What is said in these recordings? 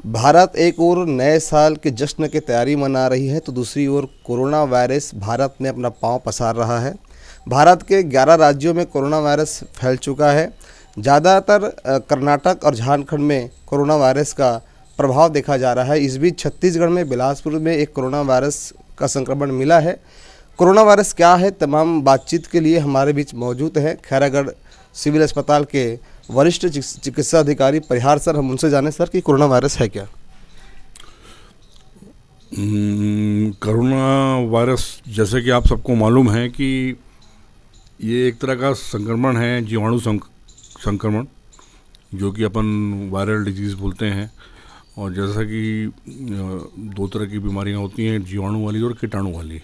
भारत एक ओर नए साल के जश्न की तैयारी मना रही है तो दूसरी ओर कोरोना वायरस भारत में अपना पांव पसार रहा है। भारत के 11 राज्यों में कोरोना वायरस फैल चुका है। ज़्यादातर कर्नाटक और झारखंड में कोरोना वायरस का प्रभाव देखा जा रहा है। इस बीच छत्तीसगढ़ में बिलासपुर में एक कोरोना वायरस का संक्रमण मिला है। कोरोना वायरस क्या है, तमाम बातचीत के लिए हमारे बीच मौजूद हैं खैरागढ़ सिविल अस्पताल के वरिष्ठ चिकित्सा अधिकारी परिहार सर। हम उनसे जाने सर कि कोरोना वायरस है क्या। कोरोना वायरस जैसे कि आप सबको मालूम है कि ये एक तरह का संक्रमण है, जीवाणु संक्रमण, जो कि अपन वायरल डिजीज़ बोलते हैं। और जैसा कि दो तरह की बीमारियां होती हैं, जीवाणु वाली और कीटाणु वाली।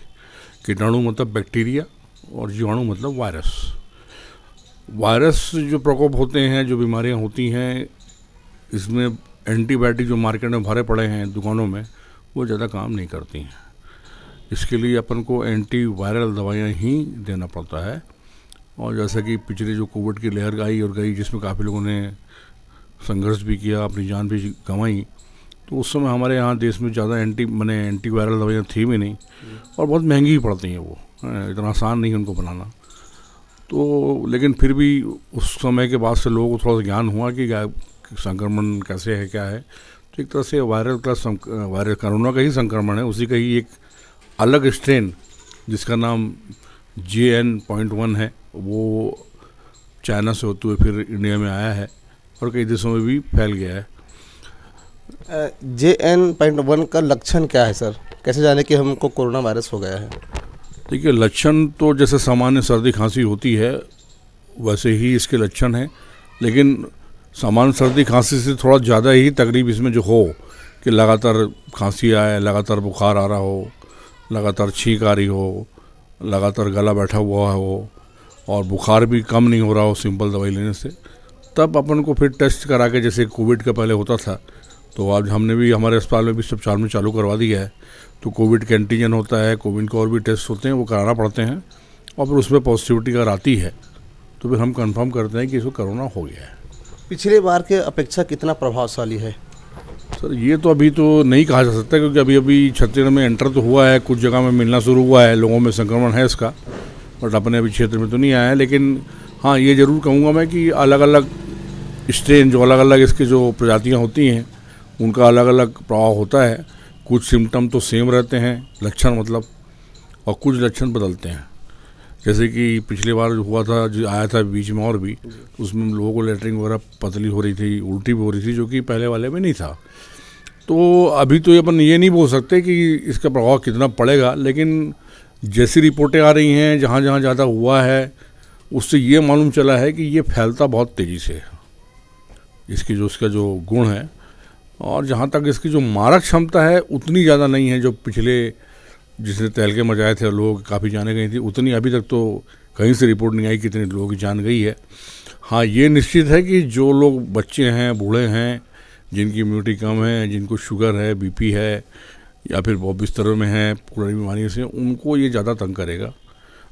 कीटाणु मतलब बैक्टीरिया और जीवाणु मतलब वायरस। वायरस जो प्रकोप होते हैं, जो बीमारियां होती हैं, इसमें एंटीबायोटिक जो मार्केट में भरे पड़े हैं दुकानों में, वो ज़्यादा काम नहीं करती हैं। इसके लिए अपन को एंटी वायरल दवाइयाँ ही देना पड़ता है। और जैसा कि पिछले जो कोविड की लहर आई और गई, जिसमें काफ़ी लोगों ने संघर्ष भी किया, अपनी जान भी गंवाई, तो उस समय हमारे यहाँ देश में ज़्यादा एंटी वायरल दवाइयाँ थी भी नहीं और बहुत महंगी भी पड़ती हैं। वो इतना आसान नहीं है उनको बनाना। तो लेकिन फिर भी उस समय के बाद से लोगों को थोड़ा सा ज्ञान हुआ कि संक्रमण कैसे है, क्या है। तो एक तरह से वायरस कोरोना का ही संक्रमण है, उसी का ही एक अलग स्ट्रेन जिसका नाम JN.1 है, वो चाइना से होते हुए फिर इंडिया में आया है और कई देशों में भी फैल गया है। JN.1 का लक्षण क्या है सर, कैसे जाने कि हमको कोरोना वायरस हो गया है। देखिए, लक्षण तो जैसे सामान्य सर्दी खांसी होती है वैसे ही इसके लक्षण हैं, लेकिन सामान्य सर्दी खांसी से थोड़ा ज़्यादा ही तकलीफ इसमें जो हो कि लगातार खांसी आए, लगातार बुखार आ रहा हो, लगातार छींक आ रही हो, लगातार गला बैठा हुआ हो और बुखार भी कम नहीं हो रहा हो सिंपल दवाई लेने से, तब अपन को फिर टेस्ट करा के, जैसे कोविड का पहले होता था, तो आज हमने भी हमारे अस्पताल में भी सब चालू करवा दिया है। तो कोविड का एंटीजन होता है, कोविड के और भी टेस्ट होते हैं, वो कराना पड़ते हैं। और फिर उसमें पॉजिटिविटी अगर आती है तो फिर हम कंफर्म करते हैं कि इसको कोरोना हो गया है। पिछले बार के अपेक्षा कितना प्रभावशाली है सर? ये तो अभी तो नहीं कहा जा सकता, क्योंकि अभी छत्तीसगढ़ में एंटर तो हुआ है, कुछ जगह में मिलना शुरू हुआ है, लोगों में संक्रमण है इसका, बट अपने अभी क्षेत्र में तो नहीं आया है। लेकिन हाँ, ये ज़रूर कहूँगा मैं कि अलग अलग स्ट्रेन, जो अलग अलग इसकी जो प्रजातियाँ होती हैं, उनका अलग अलग प्रभाव होता है। कुछ सिम्टम तो सेम रहते हैं, लक्षण मतलब, और कुछ लक्षण बदलते हैं। जैसे कि पिछली बार जो हुआ था, जो आया था बीच में और भी, उसमें लोगों को लेटरिंग वगैरह पतली हो रही थी, उल्टी भी हो रही थी, जो कि पहले वाले में नहीं था। तो अभी तो अपन ये नहीं बोल सकते कि इसका प्रभाव कितना पड़ेगा, लेकिन जैसी रिपोर्टें आ रही हैं, जहाँ जहाँ ज़्यादा हुआ है, उससे ये मालूम चला है कि ये फैलता बहुत तेज़ी से है, इसका जो गुण है। और जहाँ तक इसकी जो मारक क्षमता है, उतनी ज़्यादा नहीं है जो पिछले जिसने तहलके मचाए थे, लोग काफ़ी जाने गई थी, उतनी अभी तक तो कहीं से रिपोर्ट नहीं आई कि इतने लोगों की जान गई है। हाँ, ये निश्चित है कि जो लोग बच्चे हैं, बूढ़े हैं, जिनकी इम्यूनिटी कम है, जिनको शुगर है, BP है, या फिर बहुत बिस्तरों में हैं पुरानी बीमारियों से, उनको ये ज़्यादा तंग करेगा।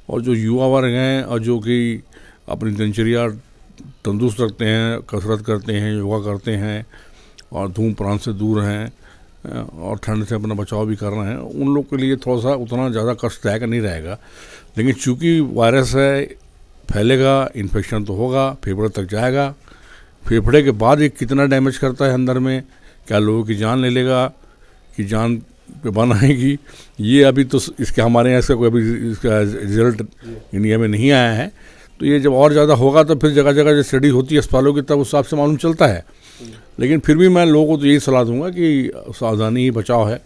और जो युवा वर्ग हैं और जो कि अपनी दिनचर्या तंदुरुस्त रखते हैं, कसरत करते हैं, योगा करते हैं और धूम्रपान से दूर हैं और ठंड से अपना बचाव भी कर रहे हैं, उन लोग के लिए थोड़ा सा उतना ज़्यादा कष्टदायक नहीं रहेगा। लेकिन चूँकि वायरस है, फैलेगा, इन्फेक्शन तो होगा, फेफड़े तक जाएगा। फेफड़े के बाद ये कितना डैमेज करता है अंदर में, क्या लोगों की जान ले लेगा, कि जान पे बन आएगी, ये अभी तो इसके हमारे यहाँ इसका कोई अभी इसका रिजल्ट इंडिया में नहीं आया है। तो ये जब और ज़्यादा होगा तो फिर जगह जगह जो स्टडी होती है अस्पतालों की, तब उस हिसाब से मालूम चलता है। लेकिन फिर भी मैं लोगों को तो यही सलाह दूंगा कि सावधानी ही बचाव है।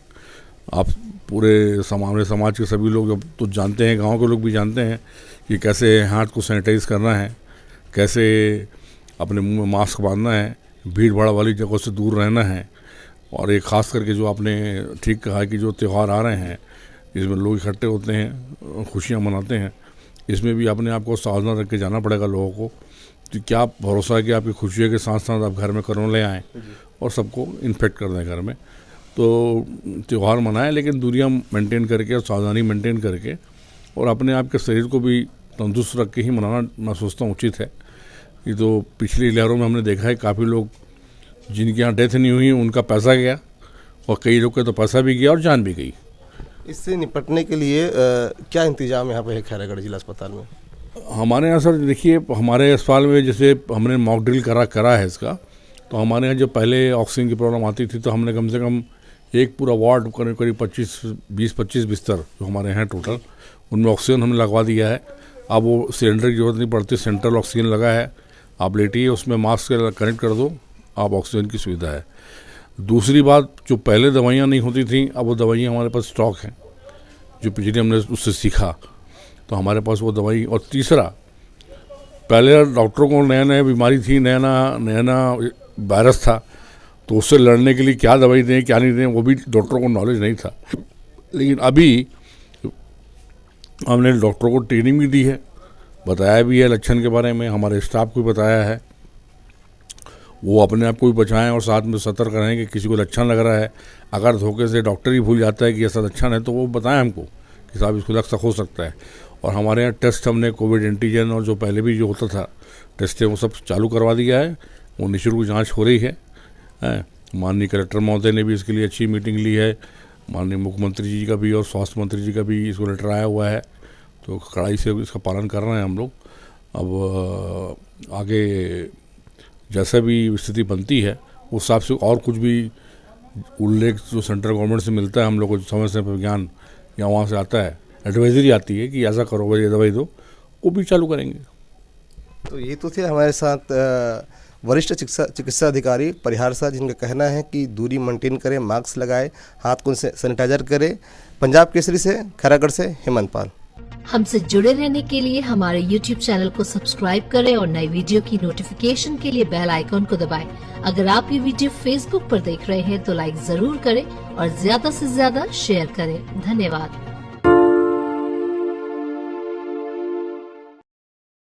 आप पूरे समाज के सभी लोग तो जानते हैं, गांव के लोग भी जानते हैं कि कैसे हाथ को सैनिटाइज करना है, कैसे अपने मुंह में मास्क बांधना है, भीड़ भाड़ वाली जगहों से दूर रहना है। और एक ख़ास करके जो आपने ठीक कहा कि जो त्यौहार आ रहे हैं, इसमें लोग इकट्ठे होते हैं, खुशियाँ मनाते हैं, इसमें भी अपने आप को सावधान रख के जाना पड़ेगा लोगों को। तो क्या भरोसा है कि आपकी खुशियों के साथ साथ आप घर में कोरोना ले आएँ और सबको इन्फेक्ट कर दें घर में। तो त्यौहार मनाएं, लेकिन दूरियां मेंटेन करके और सावधानी मेंटेन करके, और अपने आप के शरीर को भी तंदुरुस्त रख के ही मनाना मैं सोचता हूँ उचित है। ये तो पिछली लहरों में हमने देखा है, काफ़ी लोग जिनके यहाँ डेथ नहीं हुई उनका पैसा गया, और कई लोग का तो पैसा भी गया और जान भी गई। इससे निपटने के लिए क्या इंतजाम यहाँ पे है खैरागढ़ जिला अस्पताल में? हमारे यहाँ सर देखिए, हमारे अस्पताल में जैसे हमने मॉक ड्रिल करा है इसका, तो हमारे यहाँ जब पहले ऑक्सीजन की प्रॉब्लम आती थी तो हमने कम से कम एक पूरा वार्ड करीब करीब 20-25 बिस्तर जो हमारे हैं टोटल, उनमें ऑक्सीजन हमने लगवा दिया है। अब वो सिलेंडर की जरूरत नहीं पड़ती, सेंट्रल ऑक्सीजन लगा है, आप लेटिए उसमें मास्क कनेक्ट कर दो, आप ऑक्सीजन की सुविधा है। दूसरी बात, जो पहले दवाइयाँ नहीं होती थी अब वो दवाइयाँ हमारे पास स्टॉक हैं, जो पिछले हमने उससे सीखा, तो हमारे पास वो दवाई। और तीसरा, पहले डॉक्टरों को नया बीमारी थी, नया वायरस था, तो उससे लड़ने के लिए क्या दवाई दें क्या नहीं दें वो भी डॉक्टरों को नॉलेज नहीं था। लेकिन अभी हमने डॉक्टरों को ट्रेनिंग भी दी है, बताया भी है लक्षण के बारे में, हमारे स्टाफ को भी बताया है, वो अपने आप को भी बचाएं और साथ में सतर्क रहें कि किसी को लक्षण लग रहा है, अगर धोखे से डॉक्टर ही भूल जाता है कि ऐसा लक्षण है तो वो बताएं हमको कि साहब इसको लक्षण हो सकता है। और हमारे यहाँ टेस्ट हमने कोविड एंटीजन और जो पहले भी जो होता था टेस्ट है वो सब चालू करवा दिया है, वो निःशुल्क जाँच हो रही है। माननीय कलेक्टर महोदय ने भी इसके लिए अच्छी मीटिंग ली है, माननीय मुख्यमंत्री जी का भी और स्वास्थ्य मंत्री जी का भी इसको लेटर आया हुआ है, तो कड़ाई से इसका पालन कर रहे हैं हम लोग। अब आगे जैसा भी स्थिति बनती है उस हिसाब से और कुछ भी उल्लेख जो सेंट्रल गवर्नमेंट से मिलता है हम लोग को समय समय पर ज्ञान या वहाँ से आता है, एडवाइजरी आती है कि ऐसा करो, ये दवाई दो, वो भी चालू करेंगे। तो ये तो थे हमारे साथ वरिष्ठ चिकित्सा अधिकारी परिहार साहब, जिनका कहना है कि दूरी मेंटेन करें, मास्क लगाएं, हाथ को सैनिटाइजर करें। पंजाब केसरी से खैरागढ़ से हेमंत पाल। हमसे जुड़े रहने के लिए हमारे YouTube चैनल को सब्सक्राइब करें और नई वीडियो की नोटिफिकेशन के लिए बेल आइकॉन को दबाएं। अगर आप ये वीडियो Facebook पर देख रहे हैं तो लाइक जरूर करें और ज्यादा से ज्यादा शेयर करें। धन्यवाद।